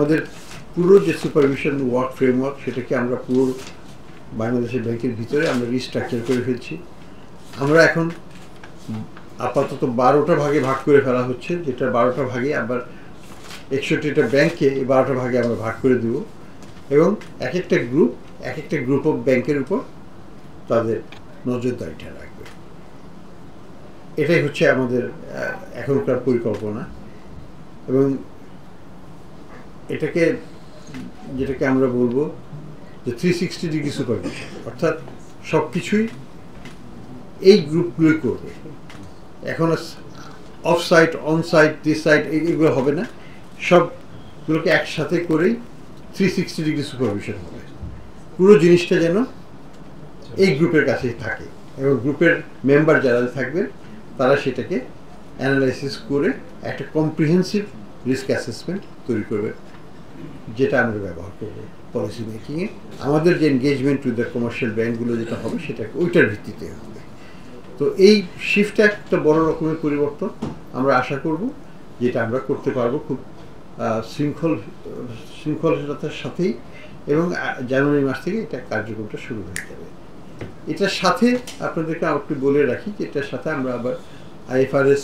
আমাদের পুরো যে সুপারভিশন ওয়ার্ক ফ্রেমওয়ার্ক সেটাকে আমরা পুরো বাংলাদেশের ব্যাংকের ভিতরে আমরা রিস্ট্রাকচার করে ফেলছি। আমরা এখন আপাতত 12টা ভাগে ভাগ করে ফেলা হচ্ছে, যেটা 12টা ভাগে আবার 61টা ব্যাংকে এই 12টা ভাগে আমরা ভাগ করে দেব এবং এক একটা গ্রুপ অফ ব্যাংকের উপর তাদের নজরদারিটা রাখবে। এটাই হচ্ছে আমাদের এখনকার পরিকল্পনা এবং যেটাকে আমরা বলবো যে 360 ডিগ্রি সুপারভিশন, অর্থাৎ সব কিছুই এই গ্রুপগুলোই করবে। এখন off site, on site, this site এগুলো হবে না, সবগুলোকে একসাথে করেই 360 ডিগ্রি সুপারভিশন হবে। পুরো জিনিসটা যেন এই গ্রুপের কাছেই থাকে এবং গ্রুপের মেম্বার যারা থাকবেন তারা সেটাকে অ্যানালাইসিস করে একটা কম্প্রিহেন্সিভ রিস্ক অ্যাসেসমেন্ট তৈরি করবে, যেটা আমরা ব্যবহার করব পলিসি মেকিংয়ে। আমাদের যে এনগেজমেন্ট উইথ দ্য কমার্শিয়াল ব্যাঙ্কগুলো যেটা হবে সেটা ওইটার ভিত্তিতে হবে। তো এই শিফটটা একটা বড় রকমের পরিবর্তন আমরা আশা করব, যেটা আমরা করতে পারবো খুব শৃঙ্খলতার সাথেই, এবং জানুয়ারি মাস থেকে এটা কার্যক্রমটা শুরু হয়ে যাবে। এটার সাথে আপনাদেরকে একটু বলে রাখি যে এটার সাথে আমরা আবার IFRS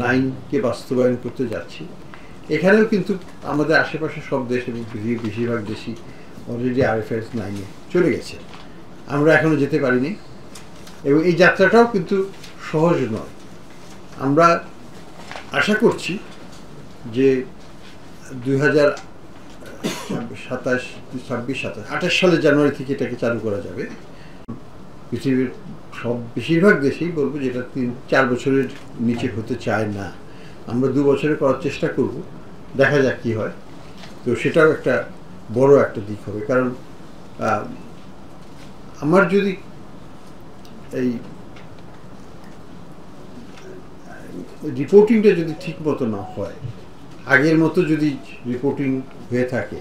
9কে বাস্তবায়ন করতে যাচ্ছি। এখানেও কিন্তু আমাদের আশেপাশে সব দেশ এবং বেশিরভাগ দেশই অলরেডি IFRS 9-এ চলে গেছে, আমরা এখনও যেতে পারিনি এবং এই যাত্রাটাও কিন্তু সহজ নয়। আমরা আশা করছি যে 2027 সালের জানুয়ারি থেকে এটাকে চালু করা যাবে। পৃথিবীর বেশিরভাগ দেশেই বলবো যেটা 3-4 বছরের নিচে হতে চায় না। আমরা 2 বছরে করার চেষ্টা করব, দেখা যাক কী হয়। তো সেটাও একটা বড় একটা দিক হবে, কারণ আমার যদি এই রিপোর্টিংটা যদি ঠিক মতো না হয়, আগের মতো যদি রিপোর্টিং হয়ে থাকে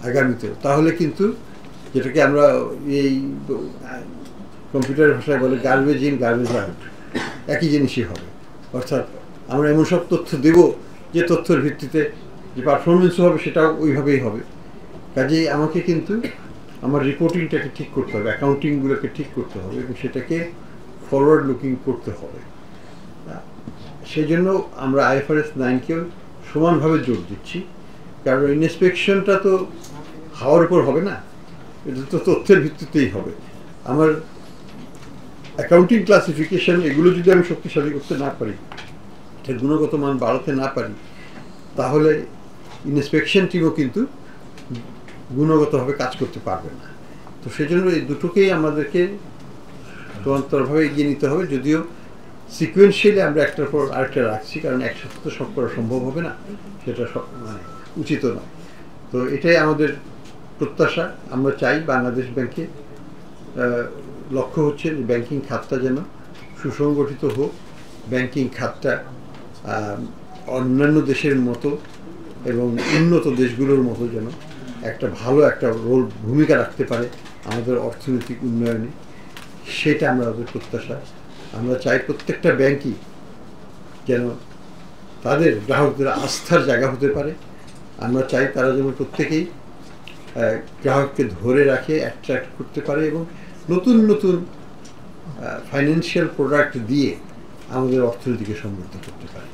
আগামীতেও, তাহলে কিন্তু যেটাকে আমরা এই কম্পিউটার ভাষায় বলে গার্বেজ ইন গার্বেজ আউট, একই জিনিসই হবে। অর্থাৎ আমরা এমন সব তথ্য দেব যে তথ্যের ভিত্তিতে যে পারফরমেন্সও হবে সেটাও ওইভাবেই হবে। কাজেই আমাকে কিন্তু আমার রিপোর্টিংটাকে ঠিক করতে হবে, অ্যাকাউন্টিংগুলোকে ঠিক করতে হবে এবং সেটাকে ফরওয়ার্ড লুকিং করতে হবে। সেই জন্য আমরা IFRS 9কেও সমানভাবে জোর দিচ্ছি, কারণ ইন্সপেকশনটা তো হাওয়ার উপর হবে না, এটা তো তথ্যের ভিত্তিতেই হবে। আমার অ্যাকাউন্টিং ক্লাসিফিকেশন এগুলো যদি আমি শক্তিশালী করতে না পারি, এটার গুণগত মান বাড়াতে না পারি, তাহলে ইন্সপেকশন টিমও কিন্তু গুণগতভাবে কাজ করতে পারবে না। তো সেজন্য এই দুটোকেই আমাদেরকে সমান্তরালভাবে এগিয়ে নিতে হবে, যদিও সিকুয়েন্সিয়ালি আমরা একটার পর আরেকটা রাখছি, কারণ একসাথে তো সব করা সম্ভব হবে না, সেটা উচিত নয়। তো এটাই আমাদের প্রত্যাশা। আমরা চাই বাংলাদেশ ব্যাংকে লক্ষ্য হচ্ছে যে ব্যাংকিং খাতটা যেন সুসংগঠিত হোক, ব্যাংকিং খাতটা অন্যান্য দেশের মতো এবং উন্নত দেশগুলোর মতো যেন একটা ভালো একটা ভূমিকা রাখতে পারে আমাদের অর্থনৈতিক উন্নয়নে, সেটা আমাদের প্রত্যাশা। আমরা চাই প্রত্যেকটা ব্যাংকই যেন তাদের গ্রাহকদের আস্থার জায়গা হতে পারে। আমরা চাই তারা যেন প্রত্যেকেই গ্রাহককে ধরে রাখে, অ্যাট্রাক্ট করতে পারে এবং নতুন নতুন ফাইন্যান্সিয়াল প্রোডাক্ট দিয়ে আমাদের অর্থনীতিকে সমৃদ্ধ করতে পারে।